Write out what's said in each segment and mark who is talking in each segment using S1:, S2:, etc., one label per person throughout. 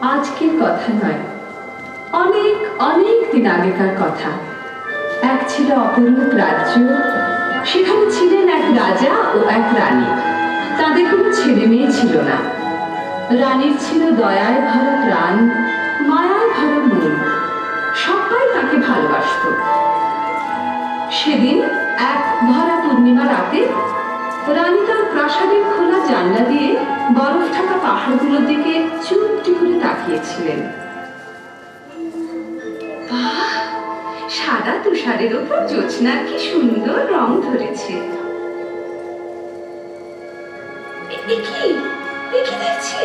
S1: আজকের কথা নয়, অনেক অনেক দিন আগেকার কথা। এক ছিল অপরূপ রাজ্য, সেখানে ছিলেন এক রাজা ও এক রানী। তাদের কোনো ছেলে মেয়ে ছিল না। রানীর ছিল দয়ায় ভরা প্রাণ, মায়ায় ভরা মন, সবাই তাকে ভালোবাসত। সেদিন এক ভরা পূর্ণিমা রাতে রানী তার প্রাসাদের খোলা জানলা দিয়ে বরফ ঢাকা পাহাড়গুলোর দিকে চুপটি করে তাকিয়েছিলেন। সাদা তুষারের ওপর জ্যোৎস্নার কি সুন্দর রং ধরেছে। দেখছি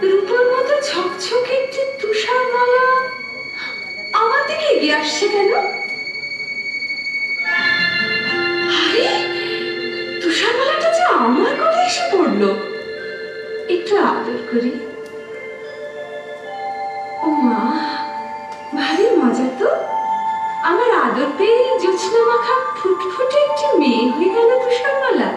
S1: রূপোর মতো ঝকঝকে একটি তুষার মালা আমার দিকে এগিয়ে আসছে কেন? আরে তুষার মালাটা যে আমার কোলে এসে পড়লো। একটু আদর করি। ও মা, ভারী মজা তো। আমার আদর পেয়ে জ্যোৎস্না মাখা ফুটফুটে একটি মেয়ে হয়ে গেল তুষার মালা।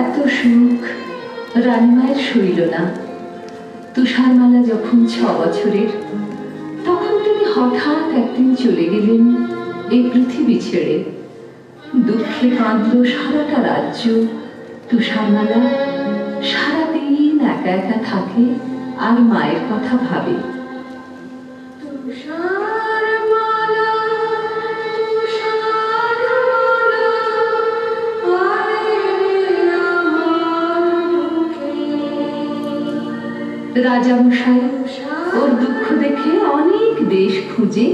S1: এত সুখ রানীমায়ের সইল না। তুষারমালা যখন 6 বছরের, তখন তিনি হঠাৎ একদিন চলে গেলেন এই পৃথিবী ছেড়ে। দুঃখে কাঁদল সারাটা রাজ্য। তুষারমালা সারাদিন একা একা থাকে আর মায়ের কথা ভাবে। রাজামশাই ওর দুঃখ দেখে অনেক দেশ খুঁজে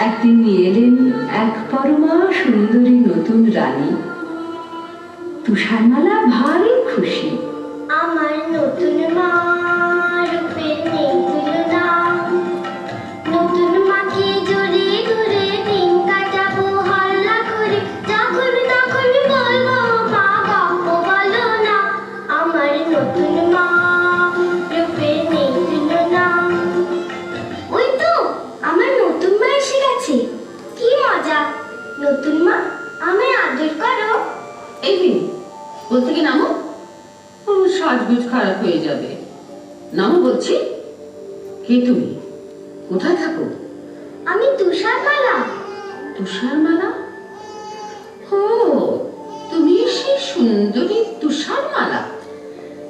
S1: একদিন নিয়ে এলেন এক পরমা সুন্দরী নতুন রানী। তুষারমালা ভারী খুশি।
S2: আমার নতুন মা রূপের নেই তুলনা, নতুন মাকে জোরে ঘুরে দিন কাটাবো হল্লা করে, যখন তখন বলবো মা গপ্প বলো না। আমার নতুন মা রূপের নেই তুলনা। ওই তো আমার নতুন মা এসে গেছে, কি মজা। নতুন মা আমায় আদর করো।
S1: এই দিন কোথা থেকে নামো, সাজগোজ খারাপ হয়ে যাবে। নামো বলছি। কে তুমি, কোথায় থাকো?
S2: আমি তুষারমালা।
S1: তুষারমালা? ও, তুমি সেই সুন্দরী তুষারমালা।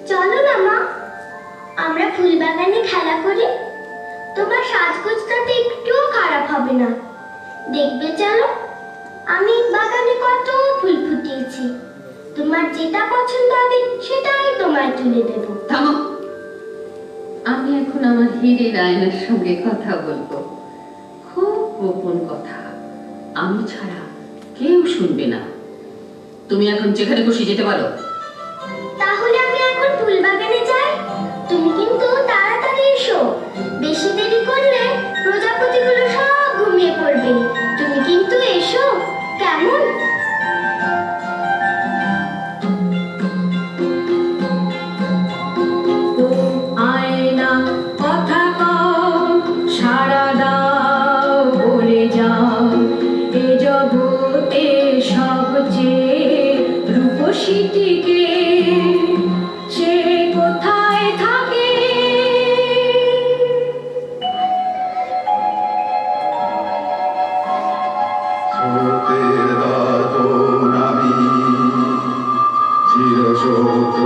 S2: চলো না মা, আমরা ফুল বাগানে খেলা করি। তোমার সাজগোজটাতে একটুও খারাপ হবে না, দেখবে। চলো, আমি বাগানে কত ফুল ফুটিয়েছি। তোমার যেটা পছন্দ হবে সেটাই তোমায় তুলে দেব।
S1: থামো, আমি এখন আমার হীরের আয়নার সঙ্গে কথা বলবো। খুব গোপন কথা, আমি ছাড়া কেউ শুনবে না। তুমি এখন যেখানে খুশি যেতে পারো।
S2: তাহলে আমি এখন ফুল বাগানে যাই। তুমি কিন্তু তাড়াতাড়ি এসো, বেশি দেরি করলে প্রজাপতিগুলো সব ঘুমিয়ে পড়বে। তুমি কিন্তু এসো, কেমন?
S1: আয়না কথা কও, সাড়া দাও, বলে যাও, এ জগতে সবচেয়ে রূপসীটিকে, সে কোথায় থাকে?
S3: স্রোতের দাতন আমি, চিরসত্য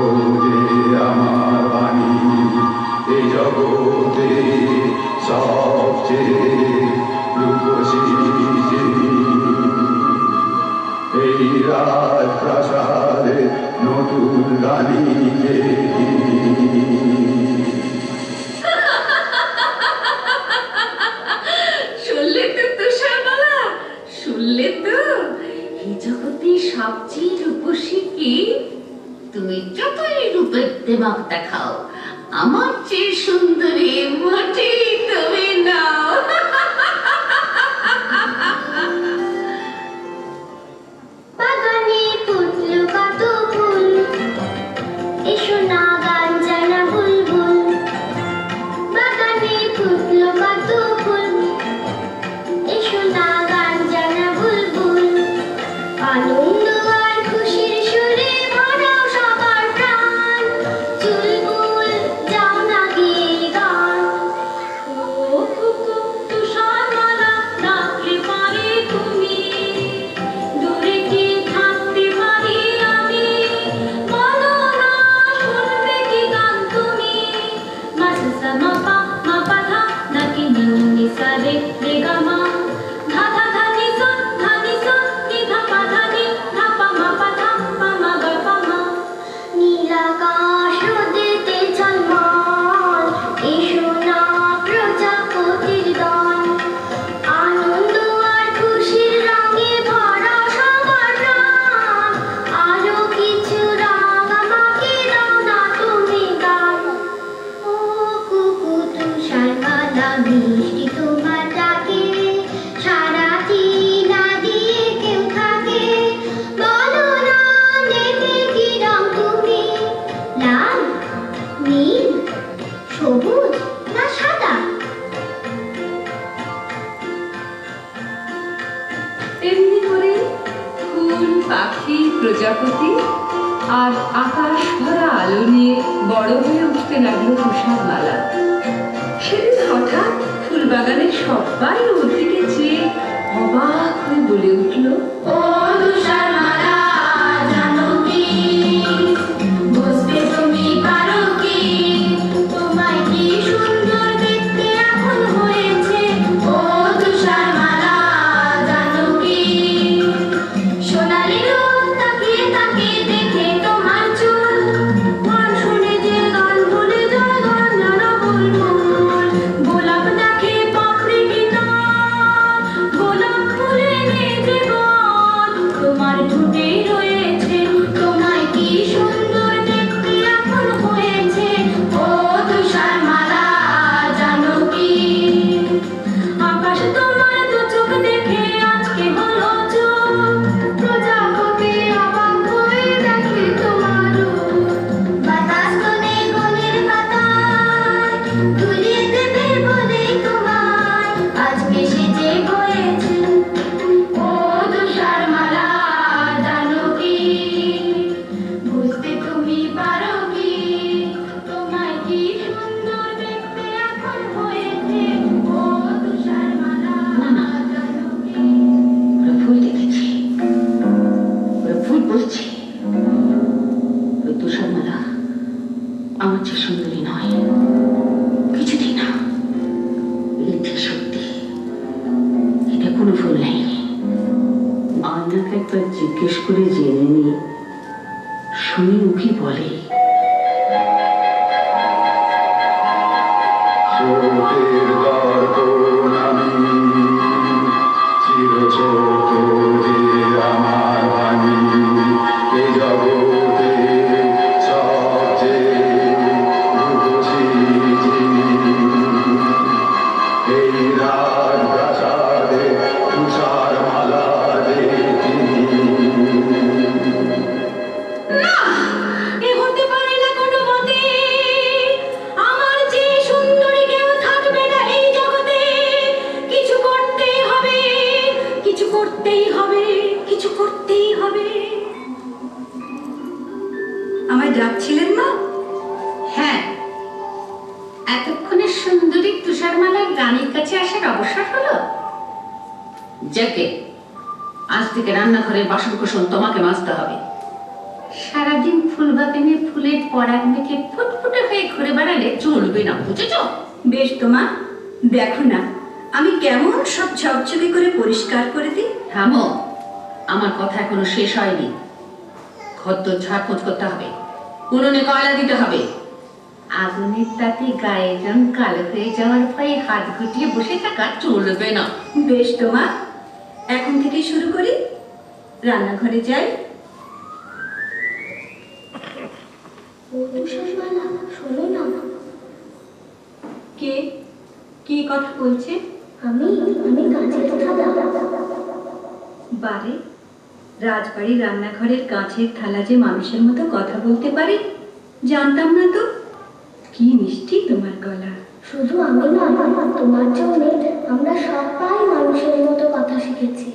S3: যে আমার বাণী, এই জগতে সবচেয়ে রূপসী যিনি, এই রাজপ্রাসাদে নতুন রানীকে।
S1: শুনলে তো তুষারমালা, শুনলে তো? এই জগতে সবচেয়ে রূপসী কি? তুমি যতই রূপের দেমাক দেখাও, আমার চেয়ে সুন্দরী মোটে তুমি নাও।
S2: বাগানে ফুটলো কত ফুল, এসো না গান জানা বুলবুল। বাগানে ফুটলো কত ফুল, এসো না গান জানা বুলবুল। আনন্দ আর খুশির সুরে ভরাও সবার প্রাণ, চুলবুল যাও না গিয়ে গান।
S1: ও খুকু তুষারমালা, ডাকলে পারে তুমি, দূরে কি থাকতে পারি আমি? বলো না, শুনবে কি গান তুমি? মা সা সা মা পা ধা, নাকি নি নি সা রে রে গা মা, ধা ধা ধা নি সা নি ধা পা ধা নি, ধা পা মা মা গা পা মা।
S2: নীলাকাশ রোদেতে ঝলমল, এসো না প্রজাপতির দল। আনন্দ আর খুশির রঙে ভরা সবার প্রাণ, আরো কিছু রঙ আমাকে দাও না তুমি গান। ও কুকু তুষারমালা, মিষ্টি তোমার ডাকে, সারাটি না দিয়ে কেউ থাকে। বলো না নেবে কি রং তুমি, লাল, নীল, সবুজ না সাদা?
S1: এমনি করে ফুল, পাখি, প্রজাপতি আর আকাশ ভরা আলো নিয়ে বড় হয়ে উঠতে লাগলো তুষারমালা। সেদিন হঠাৎ ফুলবাগানের সবাই ওর দিকে চেয়ে অবাক হয়ে বলে উঠল,
S2: ও তুষারমালা, জানো কি, বুঝতে তুমি পারো কি, তোমায় কি সুন্দর দেখতে এখন হয়েছে। ও তুষারমালা, জানো কি, সোনালি রোদ তাকিয়ে তাকিয়ে দেখে তোমার চুল, গান শুনে যে গান ভুলে যায় গান জানা বুলবুল। গোলাপ দেখে পাপড়ি কি নাম,
S1: ভুল নেই। আয়নাকে একবার জিজ্ঞেস করে জেনে নি, শুনি ও কি বলে।
S3: স্রোতের দর্পণ আমি, চিরছোট যে আমার বাণী, এ জগতে সবচেয়ে রূপসী যিনি। এই রাজপ্রাসাদে তুষার মালা যে তিনি।
S2: এ হতে পারে না কোনো মতে, আমার যে সুন্দরী কেউ থাকবে না এই জগতে। কিছু করতেই হবে, কিছু করতেই হবে, কিছু করতেই হবে। আমায় ডাকছিলেন মা? হ্যাঁ, এতক্ষণে সুন্দরী তুষারমালার রানীর কাছে আসার অবসর হলো।
S1: যাকে আজ থেকে রান্নাঘরের বাসন কোসন তোমাকে মাজতে হবে।
S2: সারাদিন ফুল বাগানে ফুলের পরাগ মেখে ফুটফুটে হয়ে ঘুরে বেড়ালে
S1: চলবে না, বুঝেছ?
S2: বেশ তো মা, দেখো না আমি কেমন সব ঝকঝকে করে পরিষ্কার করে দিই।
S1: থামো, আমার কথা এখনো শেষ হয়নি। ঘর তো ঝাড়পোছ করতে হবে, উনুনে কয়লা দিতে হবে।
S2: আগুনের তাতে গায়ের রং কালো হয়ে যাওয়ার ভয়ে হাত গুটিয়ে বসে থাকা
S1: চলবে না।
S2: বেশ তো মা, এখন থেকে শুরু করি। রান্নাঘরে যাই। শোনো না, কে কি কথা বলছে? আমি কাঁচের থালা। বারে, রাজবাড়ির রান্নাঘরের কাঁচের থালা যে মানুষের মতো কথা বলতে পারে জানতাম না তো। কি মিষ্টি তোমার গলা।
S4: শুধু আমি না, তোমার জন্য আমরা সবাই মানুষের মতো কথা শিখেছি।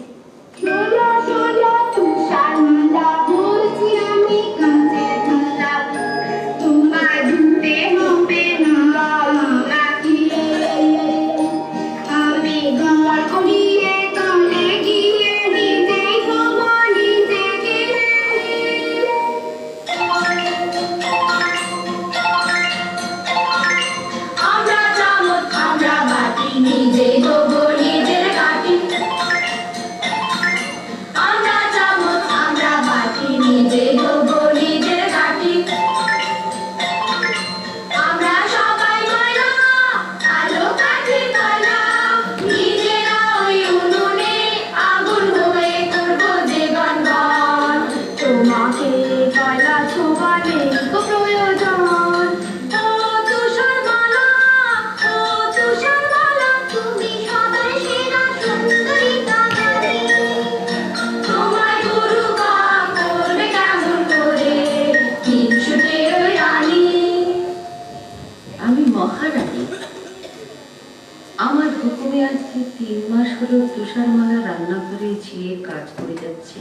S1: আমার হুকুমে আজকে 3 মাস হলো তুষারমালা রান্নাঘরে ঝিয়ে কাজ করে যাচ্ছে।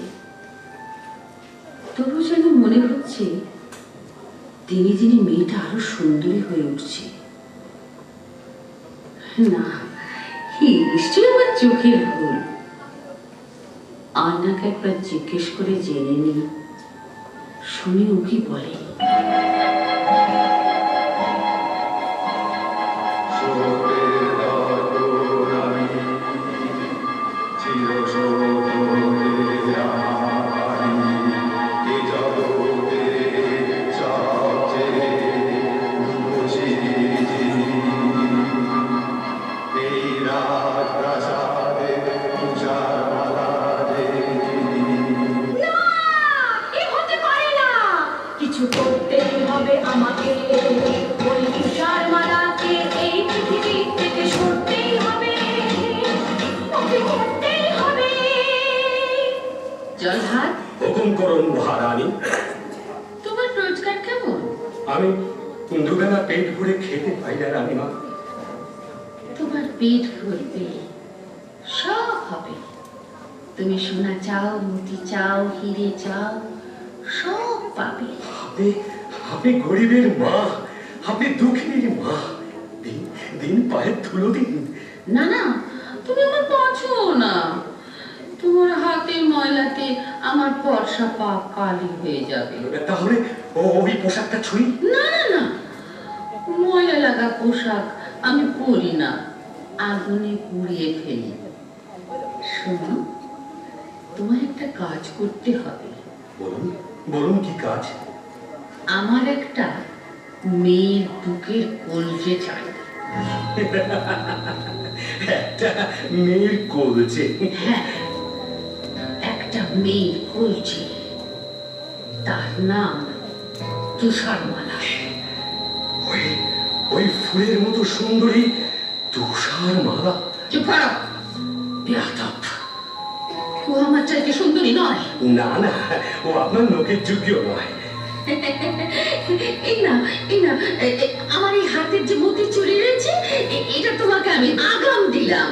S1: তবু যেন মনে হচ্ছে দিনে দিনে মেয়েটা আরো সুন্দরী হয়ে উঠছে। না, নিশ্চয়ই আমার চোখের ভুল। আয়নাকে একবার জিজ্ঞেস করে জেনে নি, শুনি ও কি বলে।
S3: স্রোতের দর্পণ আমি, চিরছোট যে আমার বাণী, এ জগতে সবচেয়ে রূপসী যিনি। এই রাজপ্রাসাদে তুষার মালা যে তিনি।
S2: এ হতে পারে না, কিছু করতেই হবে আমাকে। ওই তুষারমালাকে এই পৃথিবী থেকে সরতেই হবে, ওকে করতেই হবে।
S1: জলহাট,
S5: হুকুম করুন মহারানী।
S1: তোমার রোজগার কেমন?
S5: আমি দুবেলা পেট ভরে খেতে পাই না রানীমা।
S1: তোমার পেট ভরবে, সব হবে। তুমি সোনা চাও, মতি চাও, হিরে চাও, সব পাবে।
S5: আপনি গরিবের মা, আপনি দুঃখীর মা। দিন দিন পায়ের ধুলো দিন।
S1: না না, তুমি আমার পাচ্ছো না। তোমার হাতের ময়লাতে আমার ফর্সা পা কালি হয়ে যাবে।
S5: তাহলে ওই পোশাকটা ছুঁই।
S1: না না না, ময়লা লাগা পোশাক আমি পরি না, আগুনে পুড়িয়ে ফেলি। শোনো, তোমার একটা কাজ করতে হবে।
S5: বলুন বলুন, কি কাজ?
S1: আমার একটা মেয়ের বুকের কলজে চাই।
S5: একটা মেয়ের কলজে?
S1: হ্যাঁ, একটা মেয়ের কলজে, তার নাম তুষারমালা।
S5: ওই ওই ফুলের মতো সুন্দরী তুষারমালা?
S1: চুপ করো, বেয়াদব। ও আমার চাইতে সুন্দরী নয়।
S5: না না, ও আপনার লোকের যোগ্য নয়।
S1: এই না, এই না, আমার এই হাতের যে মতির চুড়ি রয়েছে, এটা তোমাকে আমি আগাম দিলাম।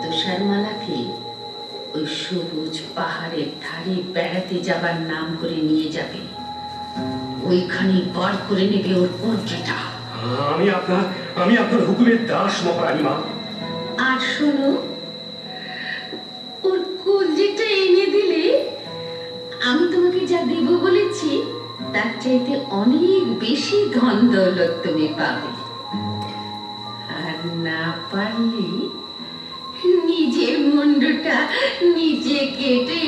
S1: তুষারমালাকে ওই সবুজ পাহাড়ের ধারে বেড়াতে যাবার নাম করে নিয়ে যাবে। ওইখানে বার করে নেবে ওর কলজেটা।
S5: আমি আপনার হুকুমের দাস মহারানী মা।
S1: আর শোনো, ওর কলজেটা এনে দিলে আমি তোমাকে যা দেব বলেছি তার চাইতে অনেক বেশি ধন দৌলত তুমি পাবে। আর না পারলে নিজের মুন্ডুটা নিজে কেটে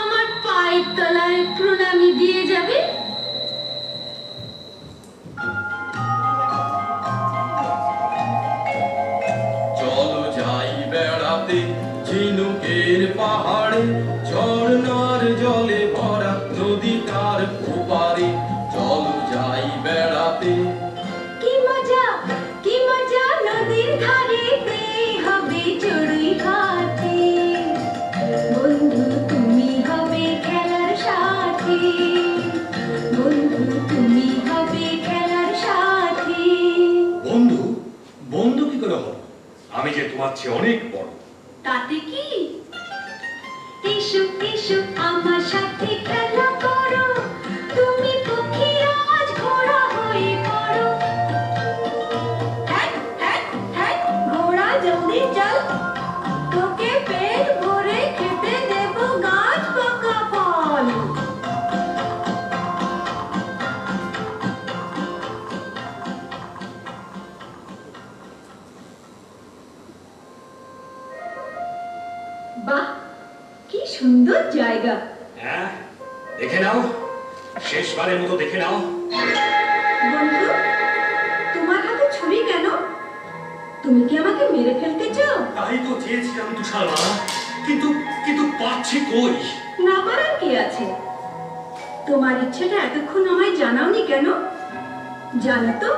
S1: আমার পায়ের তলায় প্রণামী দিয়ে যাবে।
S6: চলো যাই বেড়াতে ঝিনুকের পাহাড়ে, ঝর্ণার জলে ভরা নদীটার ওপারে। চলো যাই বেড়াতে।
S1: কি মজা, কি মজা নদীর ধারেতে হবে চড়ুই ভাতে। বন্ধু তুমি হবে খেলার সাথী, বন্ধু তুমি হবে খেলার সাথী।
S5: বন্ধু? বন্ধু কি করে হবো? আমি যে তোমার চেয়ে অনেক বড়।
S1: তাতে কি? এসো এসো আমার সাথে খেলা করো, তুমি পক্ষীরাজ ঘোড়া হয়ে পড়ো। হ্যাঁ হ্যাঁ হ্যাঁ, ঘোড়া জলদি চল, তোকে পেট ভরে খেতে দেব গাছ পাকা ফল। বাহ, কি সুন্দর জায়গা।
S5: হ্যাঁ, দেখে নাও, শেষবারের মতো দেখে নাও।
S1: বন্ধু, তোমার হাতে ছুরি কেন? তুমি কি আমাকে মেরে ফেলতে চাও?
S5: তাই তো চেয়েছিলাম তুষারমালা, কিন্তু কিন্তু পাচ্ছি কই?
S1: না পারার কি আছে? তোমার ইচ্ছেটা এতক্ষণ আমায় জানাওনি কেন? জানো তো,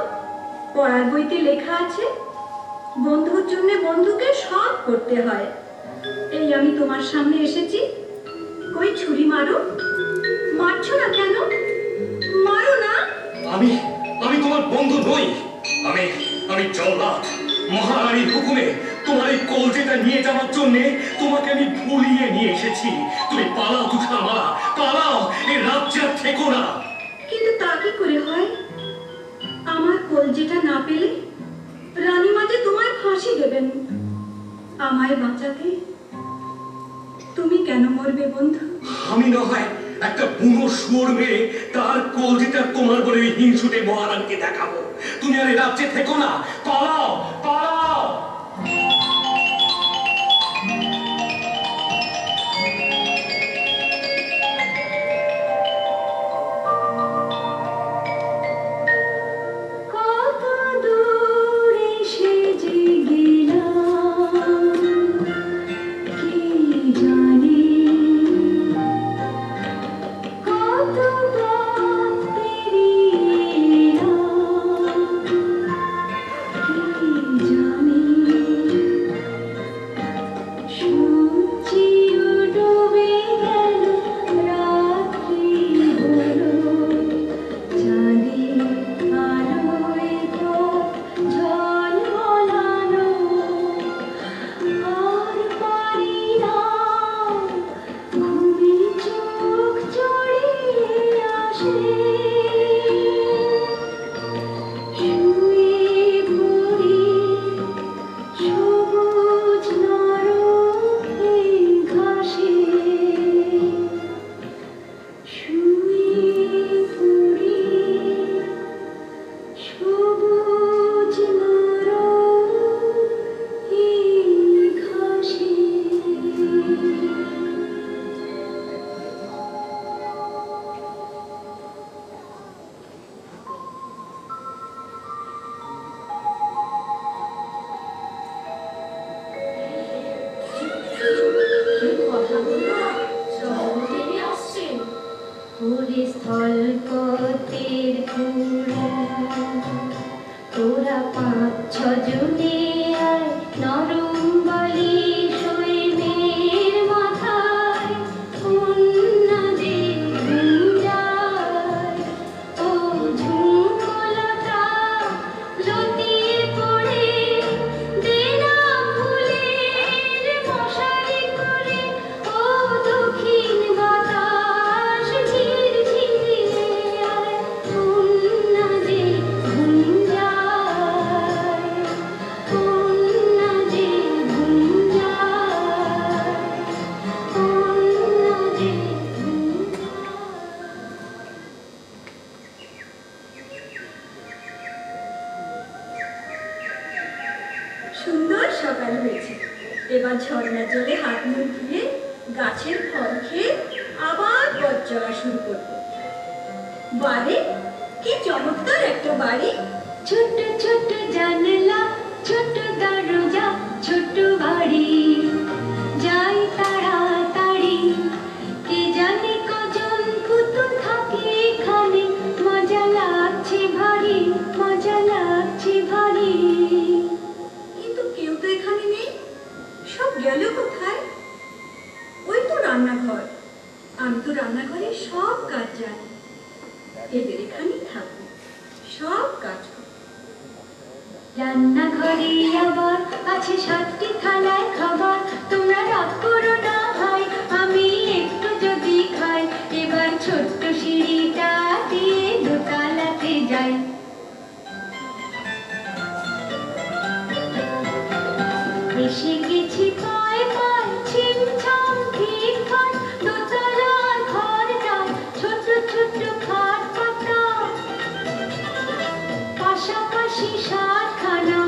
S1: পড়ার বইতে লেখা আছে বন্ধুর জন্য বন্ধুকে সব করতে হয়। এই আমি তোমার সামনে এসেছি, কই ছুরি মারো। মারছো না কেন? মারো না।
S5: আমি আমি তোমার বন্ধু নই। আমি আমি জল্লাদ। মহারানীর হুকুমে তোমার এই কলজেটা নিয়ে যাওয়ার জন্য তোমাকে আমি ভুলিয়ে নিয়ে এসেছি। তুমি পালাও তুষারমালা, পালাও, এই রাজ্যে আর থেকো না।
S1: কিন্তু তা কি করে হয়? আমার কলজেটা না পেলে রানীমা যে তোমায় ফাঁসি দেবেন। আমায় বাঁচাতে তুমি কেন মরবে বন্ধু?
S5: আমি না হয় একটা বুনো শুয়োর মেরে তার কলজেটা তোমার বলে ওই হিংসুটে মহারানীকে দেখাবো। তুমি আর এই রাজ্যে থেকো না, পালাও পালাও।
S1: কত দূরে সে যে গেলাম কে জানে, কত পথ পেরিয়ে এলাম কে জানে। সূর্যিও ডুবে গেল, রাত্রি হলো, চাঁদের আলোয় পথ ঝলমলানো। আর পারি না ঘুমে চোখ জড়িয়ে আসে, শুয়ে পড়ি সবুজ নরম
S2: অল্পতের কুড়ি তোরা 5-6 জনে আয় নরম বালি শৈবের মাথায় কন্যা যে গুঞ্জায় ও ঝুমলতা লতিয়ে পড়ে দেনা ফুলের মশারি করে ও দক্ষিণ বাতাস ঝির ঝিরে আয় কন্যা যে গুঞ্জায় কন্যা যে গুঞ্জায় কন্যা যে
S7: সুন্দর সকাল হয়েছে। এবার ঝর্ণা জলে হাত মুখ ধুয়ে গাছের ফল খেয়ে আবার পথ চলা শুরু করবো। বারে কি চমৎকার একটা বাড়ি!
S2: ছোট ছোট জানলা ছোট দরজা ছোট বাড়ি যাই তাড়াতাড়ি কে জানে কজন পুতুল থাকে এখানে মজা লাগছে ভারী মজা লাগছে ভারী
S7: কিন্তু কেউ তো এখানে নেই, সব গেল কোথায়? ওই তো রান্নাঘর, আমি তো রান্নাঘরে সব কাজ জানি। এদের এখানেই থাকবো, সব কাজ করবো।
S2: রান্নাঘরে আবার আছে 7টি থালায় খাবার তোমরা রাগ করো না ভাই আমি একটু যদি খাই এবার ছোট্ট সিঁড়িটা দিয়ে দোতলাতে যাই এসে গেছি পায় পায় ছিমছাম ফিটফাট দোতলার ঘরটায় ছোট ছোট খাট পাতা পাশাপাশি 7খানা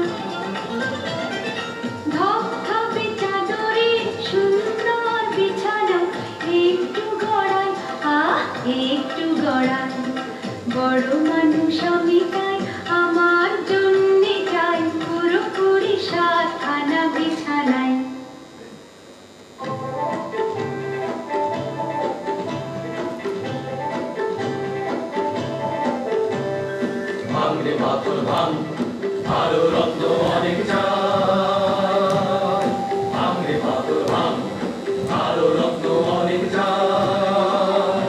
S2: ধপধপে চাদরে সুন্দর বিছানা একটু গড়াই একটু গড়াই বড় মানুষ আমি তাই আমার জন্যে চাই পুরোপুরি 7খানা বিছানায়
S6: ভাঙরে পাথর ভাঙ আরো রত্ন অনেক চাই। ভাঙরে পাথর ভাঙ আরো রত্ন অনেক চাই।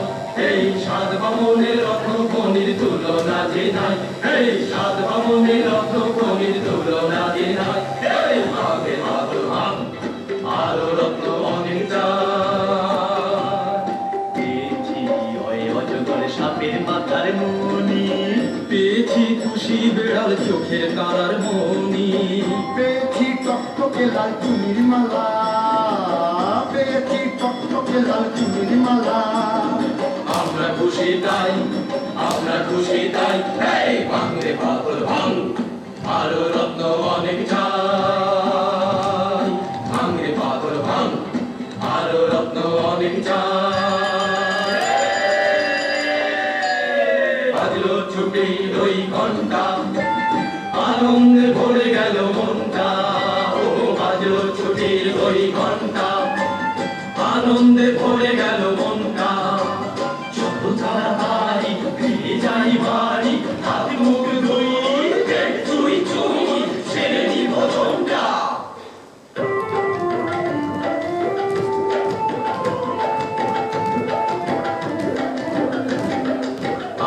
S6: এই 7 বামনের রত্ন খনির তুলনা যে নাই, এই 7 বামনের রত্ন খনির তুলনা যে নাই। এই ভাঙরে পাথর ভাঙ আরো রত্ন অনেক চাই। পেয়েছি ওই অজগর সাপের মাথার মণি, পেয়েছি খুশি বেড়াল চোখের তারার মণি,
S3: পেয়েছি টকটকে লাল চুনির মালা, পেয়েছি টকটকে লাল চুনির মালা।
S6: আমরা খুশি তাই, আমরা খুশি তাই। এই ভাঙরে পাথর ভাঙ আরো রত্ন অনেক চাই। ভাঙরে পাথর ভাঙ আরো রত্ন অনেক চাই। বাজলো ছুটির ওই ঘন্টা, আনন্দে ভরে গেল মনটা। ও বাজলো ছুটির ওই ঘন্টা, আনন্দে ভরে গেল মনটা। যত তাড়াতাড়ি ফিরে যাই বাড়ি, হাত মুখ ধুই পেট চুই চুই ছেড়ে দিব ঘন্টা।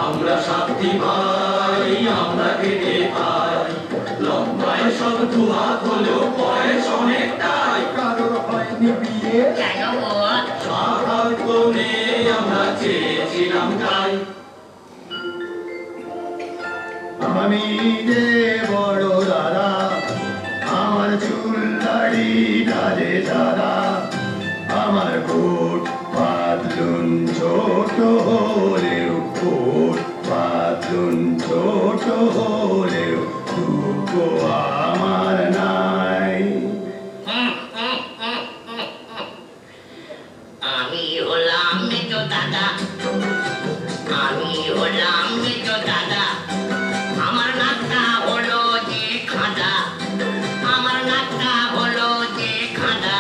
S6: আমরা 7টি ভাই, আমরা কেটে খাই। লম্বায় সব 2 হাত হলেও বয়স অনেকটাই।
S3: কারোর হয়নি বিয়ে,
S6: সাহার কোণে আমরা চেয়েছিলাম তাই।
S3: আমি যে বড় দাদা, আমার চুল দাড়ি ডালে দাদা, আমার কোট পাতলুন ছোট হলেও কোট পাতলুন ছোট হলেও দুঃখো আমার নাই।
S8: আমি হলাম মেজো দাদা, আমি হলাম মেজো দাদা। আমার নাকটা হলো যে খাঁদা, আমার নাকটা হলো যে খাঁদা।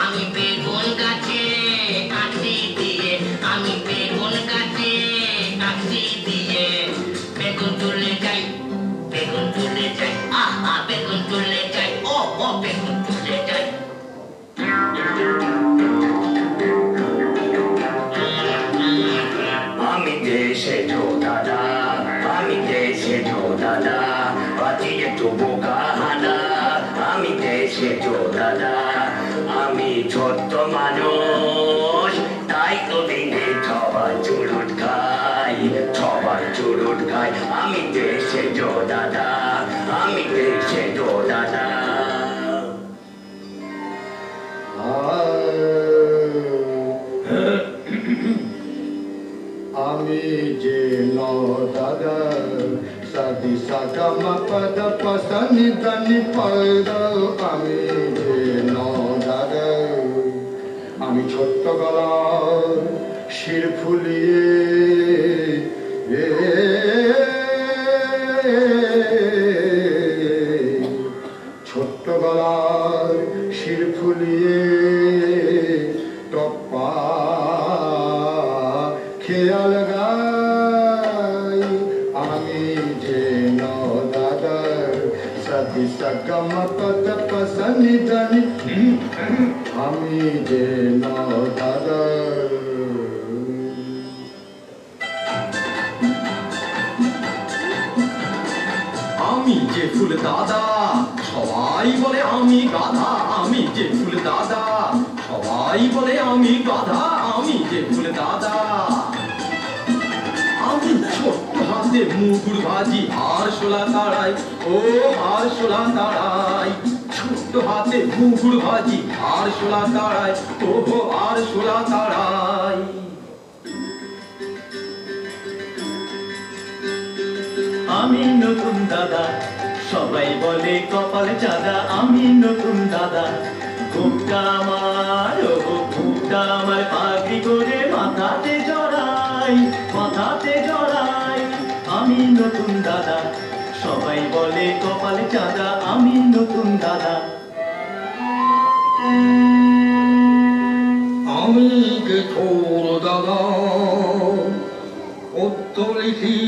S8: আমি বেগুন গাছে কাঠি দিয়ে, আমি বেগুন গাছে আমি ছোট্ট মানুষ, তাই তো দিনে সবার চুরুট খাই, সবার চুরুট খাই। আমি দেশে জো দাদা, আমি দেশে জো দাদা।
S3: আমি যে ন দাদা সাদি সাগা মা পদ পসনি দনি পদ, আমি যে ন দাদা। আমি ছোট্ট গলার শির ফুলিয়ে ছোট্ট গলার শির ফুলিয়ে টপ্পা খেয়াল গাই। আমি যে ন দাদা সাদি সগম পদ পসনি দনি, আমি যে ন দাদা।
S6: আমি যে ফুল দাদা, সবাই বলে আমি গাধা। আমি যে ফুল দাদা, সবাই বলে আমি গাধা। আমি যে ফুল দাদা। আমি ছোট্ট হাতে মুগুর ভাজি আর শোলা তাড়াই, ও আর শোলা তাড়াই। ছোট্ট হাতে মুগুর ভাজি আর শোলা তাড়াই, ও আর শোলা তাড়াই।
S5: আমি নতুন দাদা, সবাই বলে কপাল চাঁদা। আমি নতুন দাদা, ঘুমটা আমার, ও ঘুমটা আমার পাগড়ি করে মাথাতে জড়াই, মাথাতে জড়াই। আমি নতুন দাদা, সবাই বলে কপাল চাঁদা। আমি নতুন দাদা।
S3: আমি যে তোর দাদা উত্তর লিখি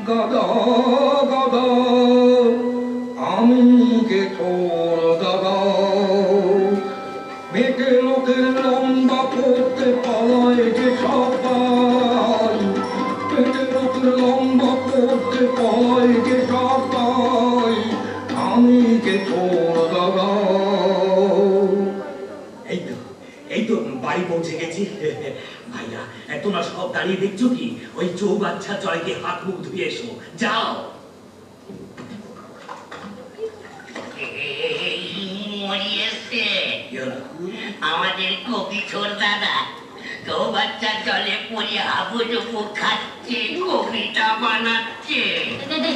S3: গাদা গাদা। আমি যে তোর দাদা মেটে লোকের লম্বা করতে পালায় যে সবাই, মেটে লোকের লম্বা করতে পালায় যে সবাই। আমি যে তোর দাদা।
S5: এই তো বাড়ি পৌঁছে গেছি। ভাইয়া, তোমরা সব দাঁড়িয়ে দেখছো কি? ওই চৌবাচ্চা জয়কে হাত মুখ ধুয়ে এসো, যাও।
S8: মরি এসছে আমাদের কবি ছোট দাদা, তো বাচ্চা জলে পড়ে হাবুডুবু খাচ্ছে, কবিতা বানাচ্ছে।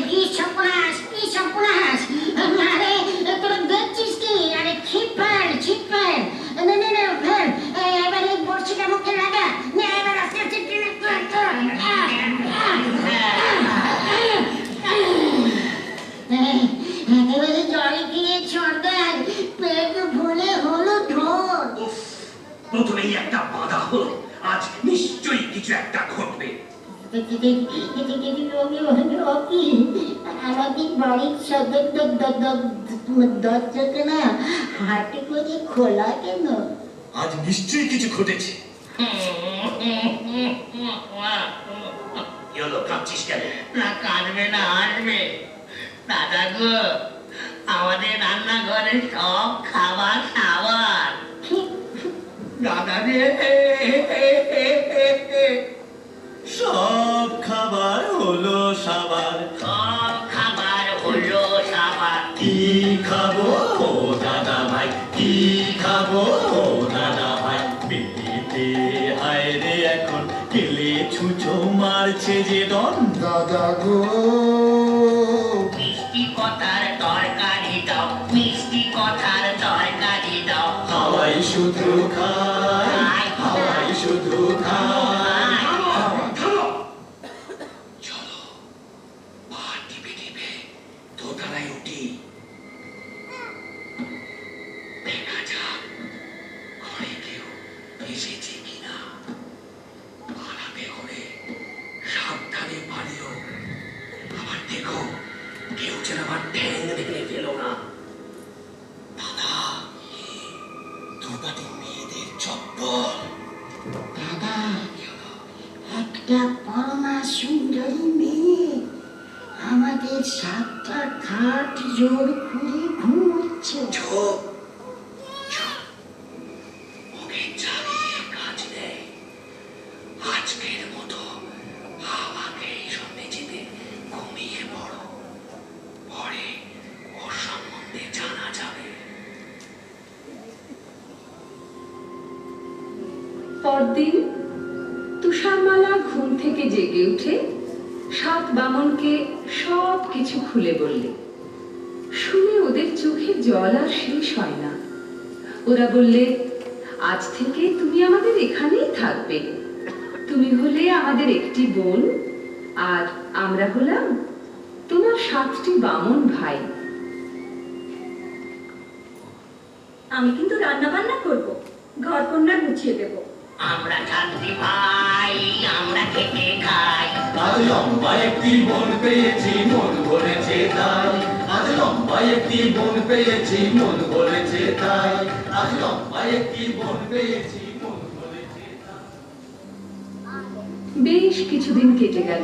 S2: কি সর্বনাশ, কি সর্বনাশ! আরে তোরা দেখছিস কি? আরে ছিপার ছিপার, না না না ফের এবার এই বড়শিটা মুখে লাগা, না এবার আস্তে আস্তে টেনে একেবারে জলে গিয়ে সর্দার পেট ভুলে হলো ঢোল।
S5: প্রথমেই একটা বাধা হলো, আজ নিশ্চয়ই কিছু একটা ঘটবে।
S2: আমাদের বাড়ির সদর দরজাটা না হাটে করে খোলা কেন?
S5: আজ নিশ্চয়ই কিছু ঘটেছে। কাঁদছিস কেন?
S8: না কাঁদবে না, হাসবে। দাদা গো, আমাদের রান্নাঘরে সব খাবার খাবার। দাদা রে,
S5: সব খাবার হলো সাবার,
S8: সব খাবার হলো সাবার।
S5: কি খাবো ও দাদা ভাই, কি খাবো ও দাদা ভাই। পেটেতে হায় রে এখন কেলে ছুঁচো মারছে যে দন।
S3: দাদা গো
S8: মিষ্টি কথার তরকারি দাও, মিষ্টি কথার তরকারি দাও।
S5: হাওয়াই শুধু খায়, হাওয়াই শুধু খায়। চলো পা টিপে টিপে দোতলায় উঠি, দেখা যাক ঘরে কেউ এসেছে কিনা। পালাতে হবে, সাবধানে পালিও। আবার দেখো কেউ যেন আবার ঠ্যাং দেখে ফেলো না। দাদা, দুপাটি মেয়েদের চপ্পল।
S2: দাদা, একটা পরমা সুন্দরী মেয়ে আমাদের সাতটা খাট জোর করে ঘুমোচ্ছে।
S5: চুপ চুপ,
S1: পরদিন তুষারমালা ঘুম থেকে জেগে উঠে 7 বামনকে সব কিছু খুলে বললে। শুনে ওদের চোখে জল আর শেষ হয় না। ওরা বললে, আজ থেকে তুমি আমাদের এখানেই থাকবে। তুমি হলে আমাদের একটি বোন, আর আমরা হলাম তোমার 7টি বামন ভাই।
S7: আমি কিন্তু রান্না বান্না করব, ঘর কন্যা গুছিয়ে দেব।
S8: আমরা 7টি ভাই, আমরা খেতে খাই।
S6: আজ লম্বা একটি বোন পেয়েছি, মন ভরেছে তাই। আজ লম্বা একটি বোন পেয়েছি, মন ভরেছে তাই। আজ লম্বা একটি বোন পেয়েছি, মন ভরেছে তাই।
S1: বেশ কিছুদিন কেটে গেল।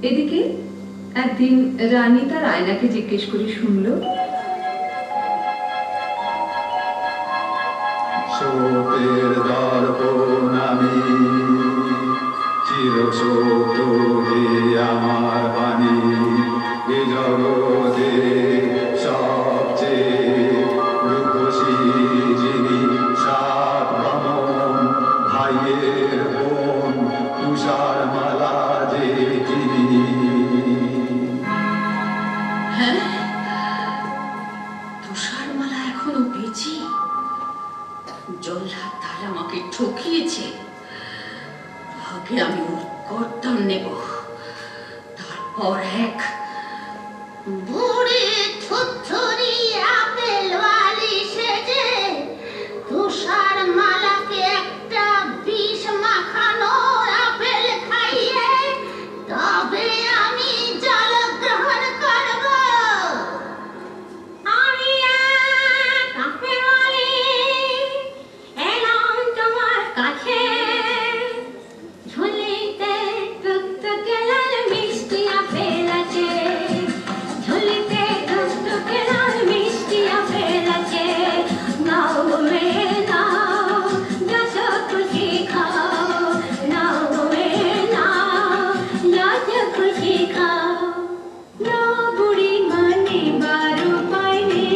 S1: এদিকে একদিন রানী তার আয়নাকে জিজ্ঞেস করে শুনল,
S3: শোকের দর্পণ আমি, চিরশোক হে আমার বাণী, এ জগতে সবচেয়ে রূপসী যিনি, 7 বামন ভাইয়ের বোন, তুষারমালা যে তিনি।
S1: হ্যাঁ, তুষারমালা এখনো বেঁচে। জল্লাদ তাহলে আমাকে ঠকিয়েছে। আগে আমি ওর কর্তন নেব, তারপর এক
S2: বুড়ি থুথুরি আপেল ওয়ালি সেজে তুষার মালাকে একটা বিষ মাখানো আপেল খাইয়ে তবে আমি জল গ্রহণ করব। আমি এক আপেল ওয়ালি এলাম তোমার কাছে, ঝুলিতে টুকটুকে লাল মিষ্টি আপেল আছে, ঝুলিতে টুকটুকে লাল মিষ্টি আপেল আছে। নাও মে নাও, যত খুশি খাও, নাও মে নাও, যত খুশি খাও। না বুড়ি মানে বারো পাইনি,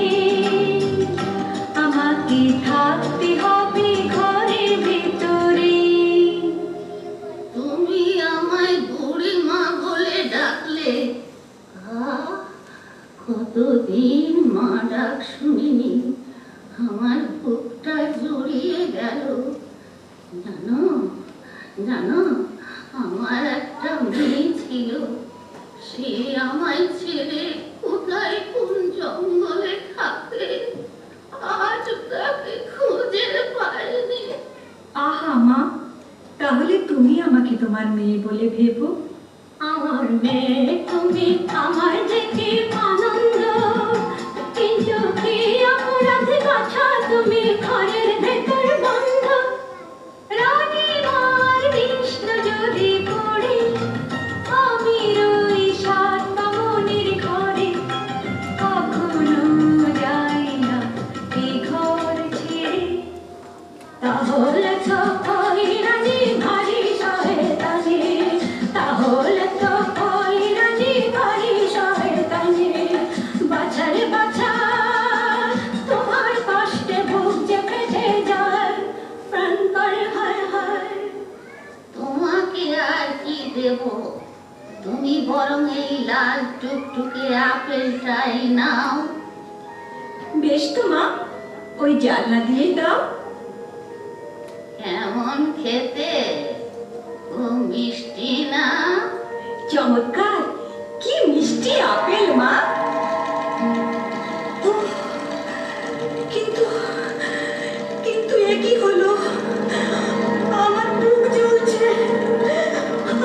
S2: আমাকে থাকতে হবে ঘরের ভিতরে। তুমি আমায় বুড়ি মা বলে ডাকলে, কতদিন মা ডাক শুনিনি, আমার বুকটা জড়িয়ে গেল। জানো জানো, আমার একটা মেয়ে ছিল, সে আমায় ছেড়ে কোথায় কোন জঙ্গলে থাকে, আজ তাকে খুঁজে পাইনি।
S7: আহা মা, তাহলে তুমি আমাকে তোমার মেয়ে বলে ভেবো।
S2: আমার মেয়ে তুমি, আমার দেখে আনন্দ, কিন্তু কি অপরাধ কথা তুমি ঘরের ভেতর বন্ধ। রানী মার কৃষ্ণ যদি পড়ে আমি রই 7 বামনের ঘরে, কখনো যাই না এই ঘর ছেড়ে। তাহলে তো ওই রানী ভারী শয়তানি, তাহলে তো ওই রানী ভারী শয়তানি। বাছার বাছা তোমার কষ্টে বুক যে ফেটে যায়, প্রাণ করে হায় হায়। তোমাকে আর কি দেব, তুমি বরং এই লাল টুকটুকে আপেলটাই নাও।
S7: বেশ তো মা, ওই জানলা দিয়ে দাও।
S2: কেমন খেতে, খুব মিষ্টি না?
S7: চমৎকার, কি মিষ্টি আপেল মা। উফ, কিন্তু কিন্তু এ কি হলো, আমার বুক জ্বলছে,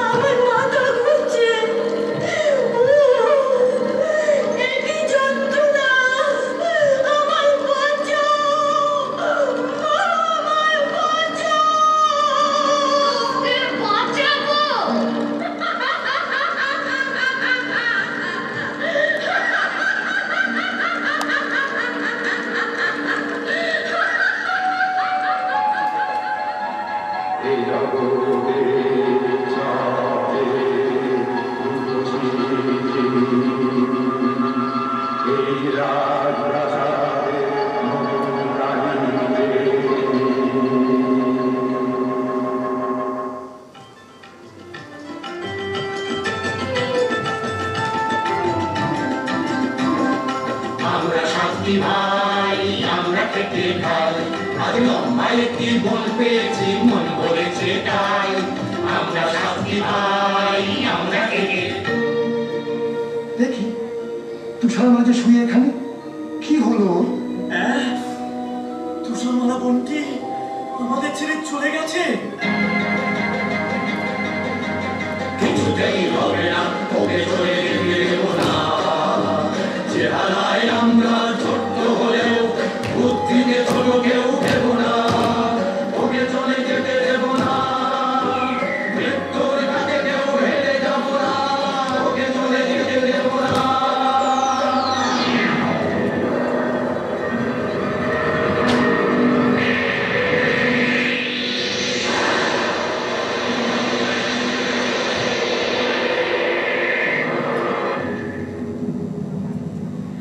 S7: আমার মাথা ঘুরছে। এ কি যন্ত্রণা, আমার বাঁচাও, আমার বাঁচাও।
S2: ওকে বাঁচাবো?
S3: এই জগতে সবচেয়ে রূপসী যিনি, এই রাজপ্রাসাদে নতুন রানী যে তিনি।
S6: আজ মায়ের কি বল পেয়েছি মন বলেছে তাই আমরা শাস্তি পাই আমরা একে
S9: দেখি তুষার মাঝে শুয়ে এখানে কি হলো ওর?
S5: তুষারমালা বোনটি আমাদের ছেড়ে চলে গেছে।
S6: কিছুতেই হবে না ওকে চলে যেতে দেব না চেহারায় আমরা ছোট্ট হলেও বুদ্ধিতে ছোট কেউ দেব না ওকে চলে যেতে দেব না মৃত্যুর কাছে কেউ হেরে যাব না ওকে চলে যেতে দেব না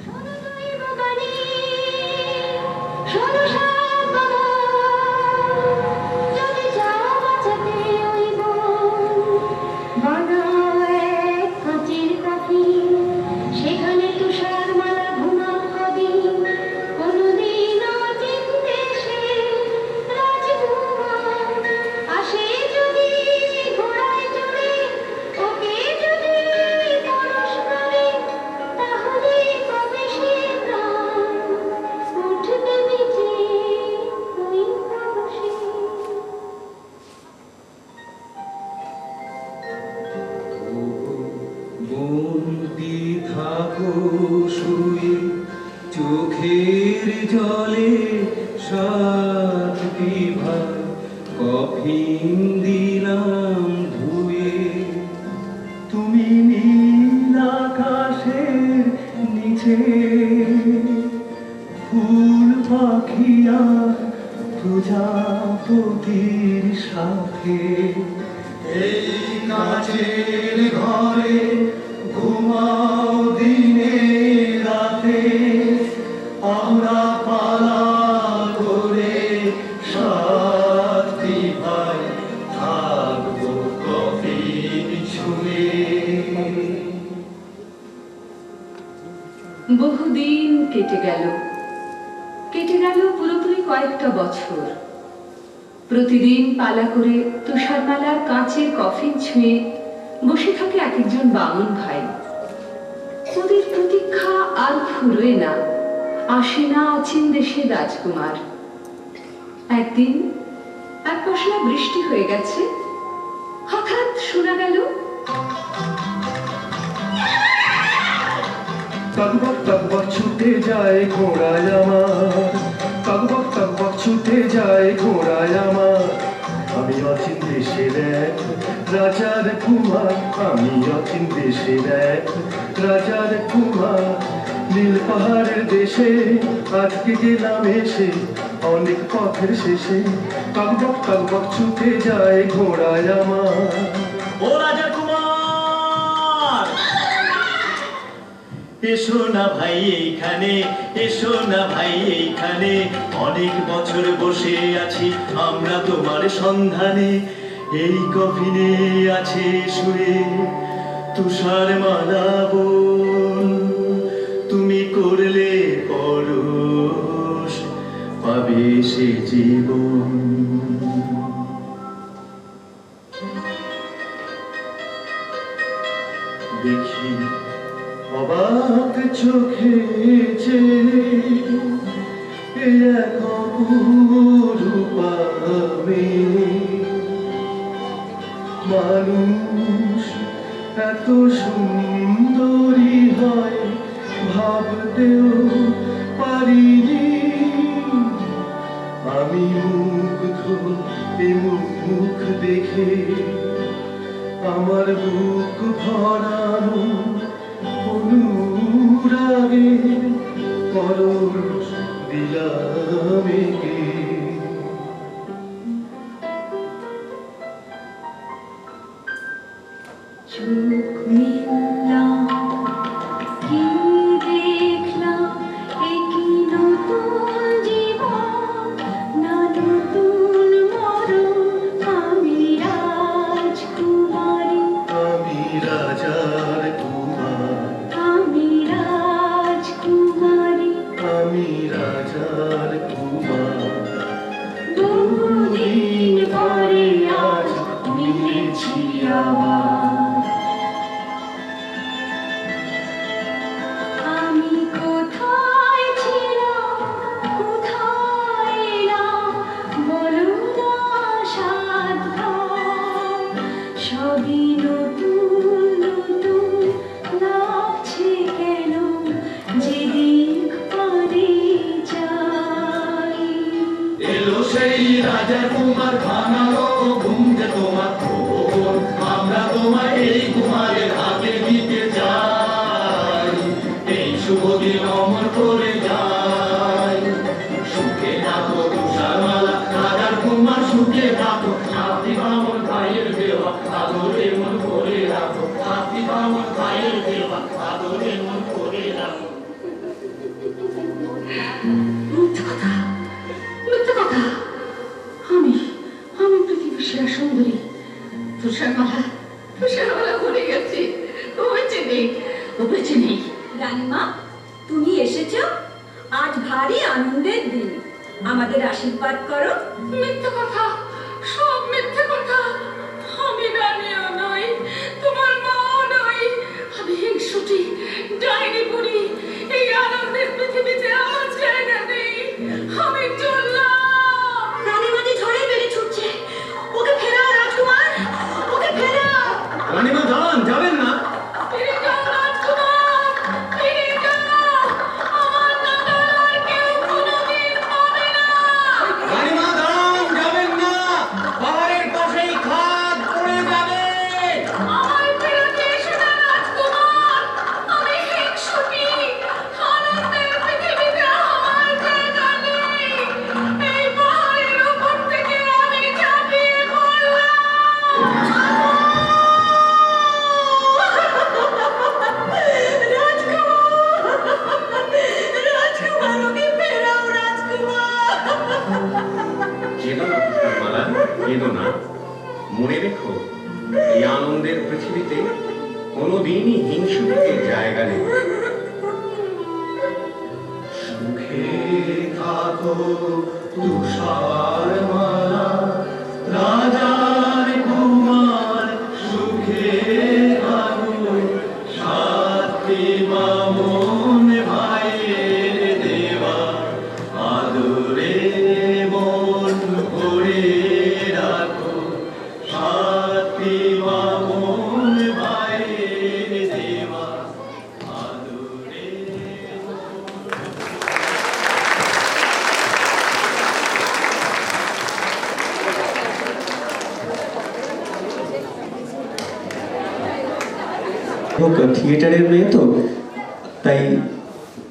S2: শোনো দৈব বাণী, শোনো সাত বাবা, যদি চাও বাঁচাতে ওই বন, বানাও এক কাঁচের কফিন, সেখানে তুষার মালা ঘুমাক কবি, কোনোদিন অচিন দেশে রাজকুমার আসে যদি ঘোড়ায় চড়ে, ওকে যদি পরশ করে, তাহলে কবে সে প্রাণ উঠবে বেঁচে ওই পরশে।
S6: বন্দি থাকো শুয়ে চোখের জলে সাত বিভাগ কফিন দিলাম ধুয়ে তুমি নীল আকাশের নিচে ফুল পাখিয়া প্রজাপতির সাথে এই কাছের ঘরে ঘুমাও দিনে রাতে আমরা পালা করে শান্তি পাই থাকবো কফিন ছুঁয়ে
S1: বহুদিন কেটে গেল পুরোপুরি কয়েকটা বছর। প্রতিদিন পালা করে তুষারমালার কাঁচের কফিন ছুঁয়ে বসে থাকে এক একজন বামুন ভাই। ওদের প্রতীক্ষা আর ফুরোয় না, আসে না অচিন দেশের রাজকুমার। একদিন এক পশলা বৃষ্টি হয়ে গেছে, হঠাৎ শোনা গেল
S9: টকবক টকবক ছুটে যায় ঘোড়ায় আমার, টকবক টকবক ছুটে যায় ঘোড়ায় আমার। আমি অচিন দেশের এক রাজার কুমার, আমি অচিন দেশের এক রাজার কুমার। নীল পাহাড়ের দেশে আজকে গেলাম এসে অনেক পথের শেষে, টকবক টকবক ছুটে যায় ঘোড়ায় আমার।
S6: ও রাজা কুমার এসো না ভাই এইখানে এসো না ভাই এইখানে অনেক বছর বসে আছি আমরা তোমার সন্ধানে এই কফিনে আছে শুয়ে তুষার মালা বোন তুমি করলে পরশ পাবে সে জীবন দেখি অবাক চোখে এক রূপামে মানুষ এত সুন্দরী হয় ভাবতেও পারিনি আমি মুগ্ধ এ মুখ দেখে আমার বুক ভরানো অনুরাগে পরশ দিলাম একে
S1: চোখ মেললাম, কি দেখলাম, এ কি নতুন জীবন, না নতুন মরণ। আমি রাজকুমারী,
S9: আমি রাজার কুমার,
S1: আমি রাজকুমারী।
S9: আমি রাজার কুমার।
S6: এই রাজা কুমার বানালো ঘুম যে তোমার খবর, আমরা তোমায় এই কুমারের হাতে দিতে চাই, এই শুভ দিন অমর করে যাই। সুখে থাকো তুষারমালা রাজার কুমার, সুখে থাকো হাতি বামন ভাইয়ের দেওয়া আদরে মন করে রাখো, হাতি বামন ভাইয়ের দেওয়া আদরে মন করে রাখো।
S1: মিথ্যে কথা, মিথ্যে কথা। আমি আমি পৃথিবীর সেরা সুন্দরী। তুষারমালা, তুষারমালা ভুলে গেছি। ও বেঁচে নেই, ও বেঁচে নেই।
S7: রানীমা, তুমি এসেছো, আজ ভারী আনন্দের দিন, আমাদের আশীর্বাদ করো।
S1: মিথ্যে কথা, সব মিথ্যে কথা। আমি রানীও নই, তোমার মাও নই। আমি হিংসুটি, ডাইনি বুড়ি। এই আনন্দের পৃথিবীতে আমার জায়গা নেই। আমি চললাম।
S7: রানীমা যে ঝড়ে বেড়ে ছুটছে, ওকে ফেরাও রাজকুমার, ওকে ফেরাও।
S5: রানীমা দাঁড়ান, যাবেন না।
S1: ফিরে যাও রাজকুমার, ফিরে যাও। আমার দাদা আর কেউ কোনোদিন পাবে না।
S5: রানীমা দাঁড়ান, যাবেন না। পাহাড়ের পাশেই খাদ পড়ে যাবে।
S1: আমায় ফেরাতে এসো না রাজকুমার। আমি হিংসুটি, আনন্দের পৃথিবীতে আমার জায়গা নেই। এই পাহাড়ের উপর থেকে আমি ঝাঁপিয়ে পড়লাম।
S7: রাজকুমার, ওকে ফেরাও রাজকুমার।
S5: কেঁদো না তুষারমালা, কেঁদো না। মনে রেখো, এই আনন্দের পৃথিবীতে কোনোদিনই হিংসুকের জায়গা নেই।
S6: সুখে থাকো তুষারমালা রাজার কুমার, সুখে থাকো সাথী বামন ভাইয়ের দেওয়া আদরে মন করে রাখো, সাথী বামন ভাইয়ের দেওয়া আদরে।
S10: থিয়েটারের মেয়ে তো, তাই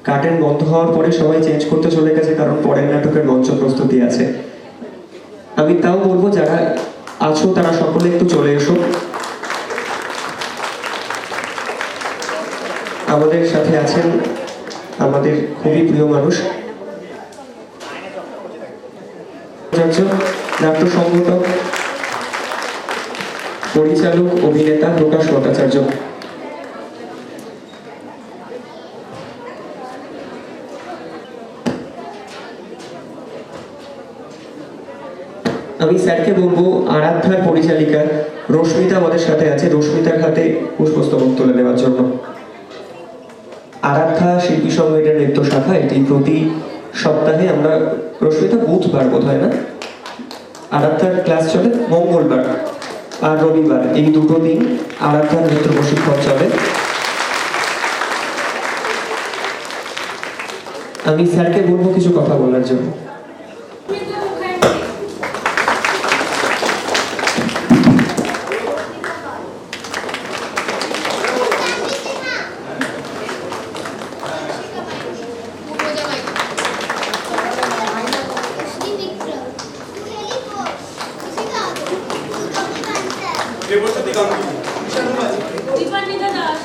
S10: কার্টেন বন্ধ হওয়ার পরে সবাই চেঞ্জ করতে চলে গেছে, কারণ পরের নাটকের মঞ্চ প্রস্তুতি আছে। আমি তাও বলবো যারা আছো তারা সকলে একটু চলে এসো। আমাদের সাথে আছেন আমাদের খুবই প্রিয় মানুষ, নাট্য সংগঠক, পরিচালক, অভিনেতা প্রকাশ ভট্টাচার্য। আমি স্যারকে বলবো আরাধ্যার পরিচালিকা রশ্মিতা আমাদের সাথে আছে, রশ্মিতার হাতে পুষ্পস্তবক তুলে দেওয়ার জন্য। আরাধ্যা শিল্পী সংগঠনের নৃত্য শাখা, এটি প্রতি সপ্তাহে আমরা, রশ্মিতা বুধবার বোধ হয় না, আরাধ্যার ক্লাস চলে মঙ্গলবার আর রবিবার, এই দুটো দিন আরাধ্যার নৃত্য প্রশিক্ষণ চলে। আমি স্যারকে বলবো কিছু কথা বলার জন্য।
S2: দীপান্বিতা দাস।